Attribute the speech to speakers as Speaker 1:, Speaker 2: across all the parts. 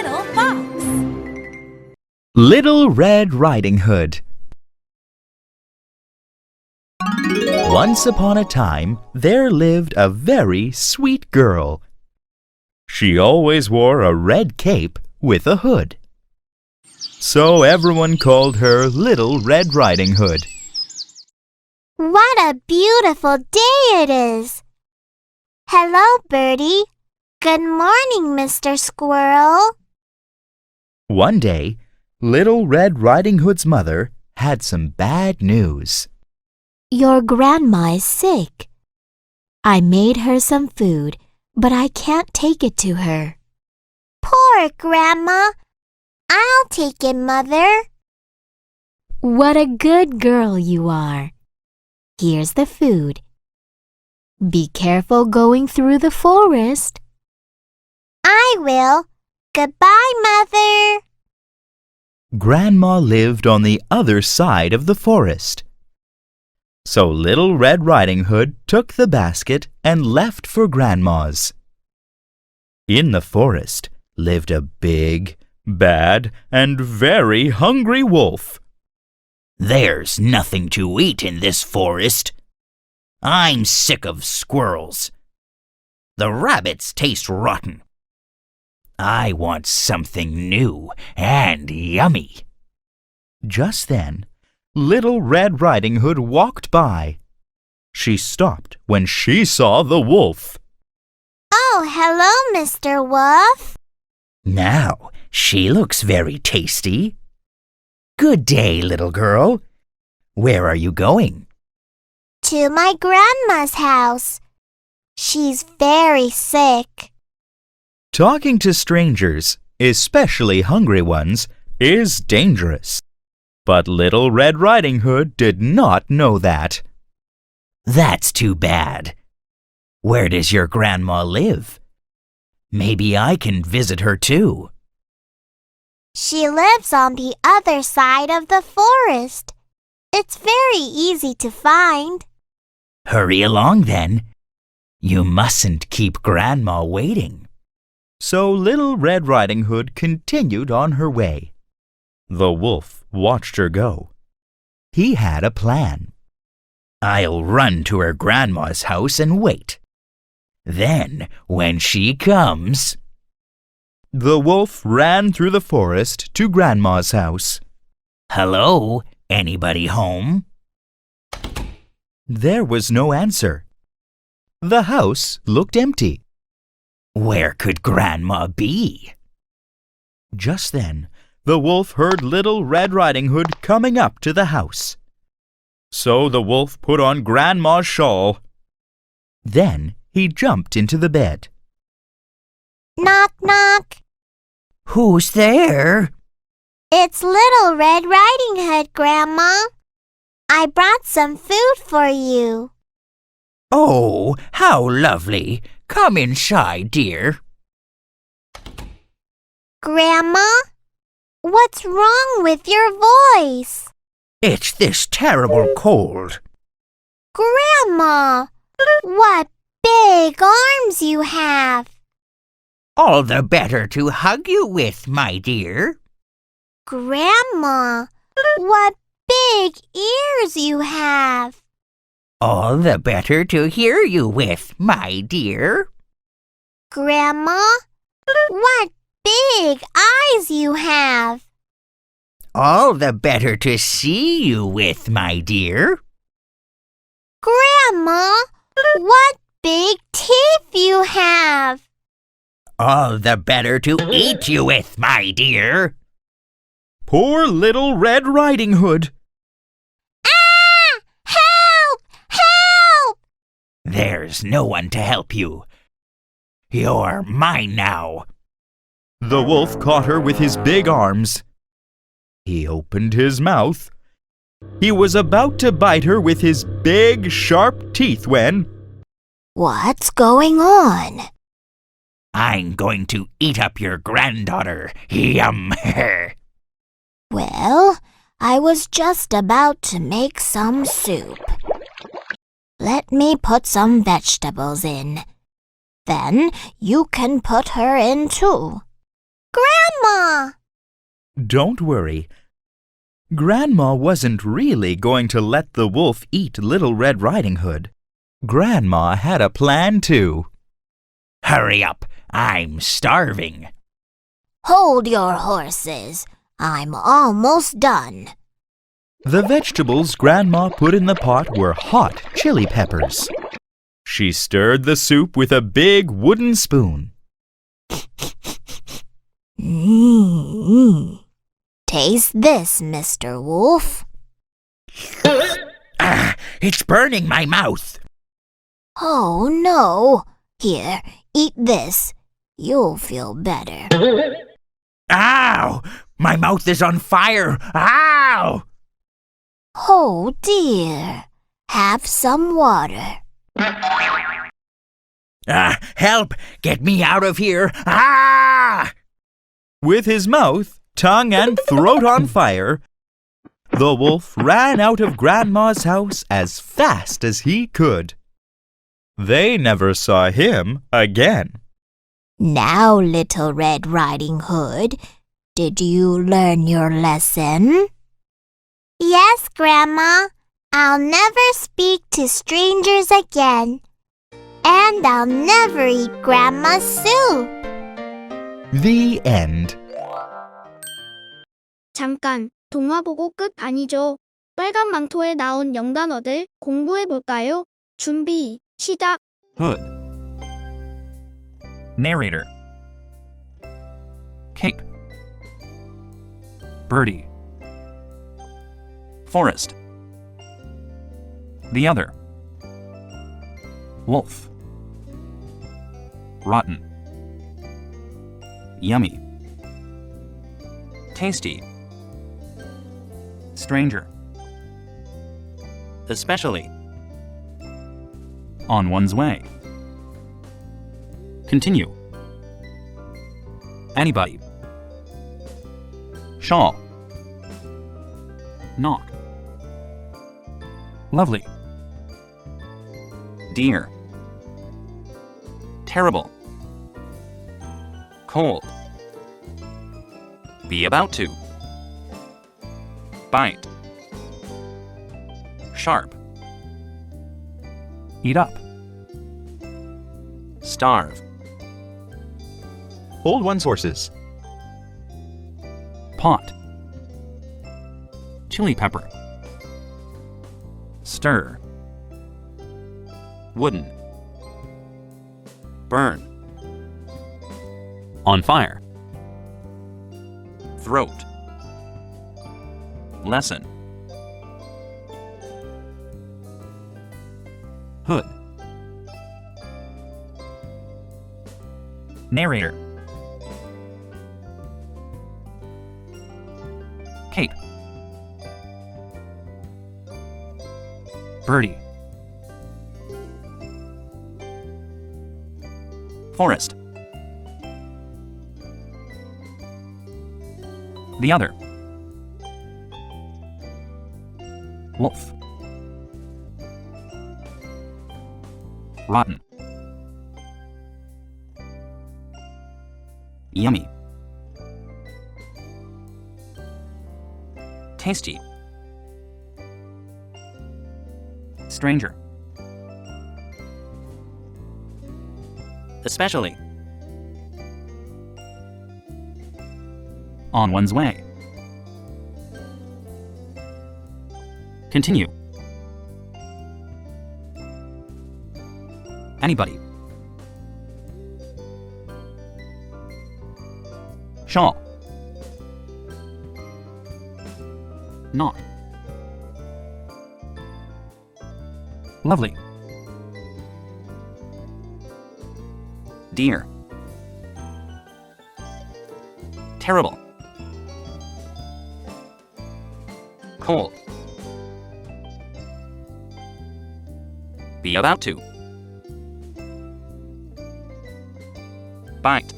Speaker 1: little fox.
Speaker 2: Little Red Riding Hood. Once upon a time, there lived a very sweet girl. She always wore a red cape with a hood. So everyone called her Little Red Riding Hood.
Speaker 3: What a beautiful day it is! Hello, Birdie. Good morning, Mr. Squirrel.
Speaker 2: One day, Little Red Riding Hood's mother had some bad news.
Speaker 3: Your grandma is sick. I made her some food, but I can't take it to her. Poor Grandma. I'll take it, Mother. What a good girl you are. Here's the food. Be careful going through the forest. I will. Goodbye, Mother.
Speaker 2: Grandma lived on the other side of the forest. So Little Red Riding Hood took the basket and left for Grandma's. In the forest lived a big, bad, and very hungry wolf.
Speaker 4: There's nothing to eat in this forest. I'm sick of squirrels. The rabbits taste rotten. I want something new and yummy.
Speaker 2: Just then, Little Red Riding Hood walked by. She stopped when she saw the wolf.
Speaker 3: Oh, hello, Mr. Wolf.
Speaker 4: Now, she looks very tasty. Good day, little girl. Where are you going?
Speaker 3: To my grandma's house. She's very sick.
Speaker 2: Talking to strangers, especially hungry ones, is dangerous. But Little Red Riding Hood did not know that.
Speaker 4: That's too bad. Where does your grandma live? Maybe I can visit her too.
Speaker 3: She lives on the other side of the forest. It's very easy to find.
Speaker 4: Hurry along then. You mustn't keep Grandma waiting.
Speaker 2: So Little Red Riding Hood continued on her way. The wolf watched her go. He had a plan.
Speaker 4: I'll run to her grandma's house and wait. Then, when she comes...
Speaker 2: The wolf ran through the forest to Grandma's house.
Speaker 4: Hello, anybody home?
Speaker 2: There was no answer. The house looked empty.
Speaker 4: Where could Grandma be?
Speaker 2: Just then, the wolf heard Little Red Riding Hood coming up to the house. So the wolf put on Grandma's shawl. Then he jumped into the bed.
Speaker 3: Knock, knock.
Speaker 4: Who's there?
Speaker 3: It's Little Red Riding Hood, Grandma. I brought some food for you.
Speaker 4: Oh, how lovely. Come inside, dear.
Speaker 3: Grandma, what's wrong with your voice?
Speaker 4: It's this terrible cold.
Speaker 3: Grandma, what big arms you have.
Speaker 4: All the better to hug you with, my dear.
Speaker 3: Grandma, what big ears you have.
Speaker 4: All the better to hear you with, my dear.
Speaker 3: Grandma, what big eyes you have.
Speaker 4: All the better to see you with, my dear.
Speaker 3: Grandma, what big teeth you have.
Speaker 4: All the better to eat you with, my dear.
Speaker 2: Poor Little Red Riding Hood.
Speaker 3: Ah! Help! Help!
Speaker 4: There's no one to help you. You're mine now.
Speaker 2: The wolf caught her with his big arms. He opened his mouth. He was about to bite her with his big, sharp teeth when...
Speaker 3: What's going on?
Speaker 4: I'm going to eat up your granddaughter. Yum!
Speaker 3: Well, I was just about to make some soup. Let me put some vegetables in. Then you can put her in too. Grandma!
Speaker 2: Don't worry. Grandma wasn't really going to let the wolf eat Little Red Riding Hood. Grandma had a plan too.
Speaker 4: Hurry up, I'm starving.
Speaker 3: Hold your horses. I'm almost done.
Speaker 2: The vegetables Grandma put in the pot were hot chili peppers. She stirred the soup with a big wooden spoon.
Speaker 3: Taste this, Mr. Wolf.
Speaker 4: It's burning my mouth.
Speaker 3: Oh, no. Here, eat this. You'll feel better.
Speaker 4: Ow! My mouth is on fire. Ow!
Speaker 3: Oh, dear. Have some water.
Speaker 4: Help! Get me out of here. Ah!
Speaker 2: With his mouth, tongue, and throat on fire, the wolf ran out of Grandma's house as fast as he could. They never saw him again.
Speaker 3: Now, Little Red Riding Hood, did you learn your lesson? Yes, Grandma. I'll never speak to strangers again. And I'll never eat Grandma's soup.
Speaker 2: The end.
Speaker 1: 잠깐, 동화 보고 끝 아니죠? 빨간 망토에 나온 영단어들 공부해볼까요? 준비, 시작!
Speaker 5: Hood. Narrator. Cape. Birdie. Forest. The other. Wolf. Rotten. Yummy. Tasty. Stranger. Especially. On one's way. Continue. Anybody. Shawl. Knock. Lovely. Dear. Terrible. Cold. Be about to. Bite. Sharp. Eat up. Starve.
Speaker 2: Hold one's horses.
Speaker 5: Pot. Chili pepper. Stir. Wooden. Burn. On fire. Throat. Lesson. Hood. Narrator. Cape. Birdie. Forest. The other. Wolf. Rotten. Yummy. Tasty. Stranger. Especially. On one's way. Continue. Anybody. Shawl. Knock. Lovely. Dear. Terrible. Cold. Be about to. Bite.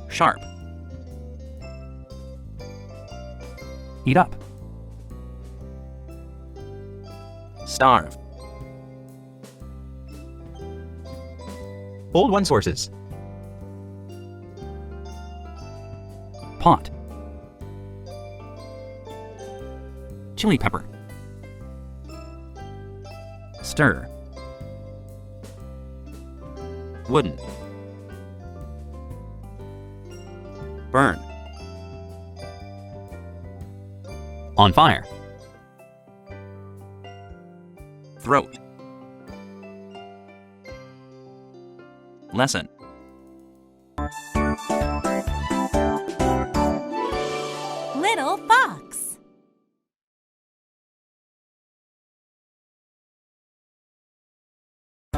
Speaker 5: Sharp. Eat up. Starve.
Speaker 2: Hold one's horses.
Speaker 5: Pot. Chili pepper. Stir. Wooden. Burn. On fire. Throat. Lesson.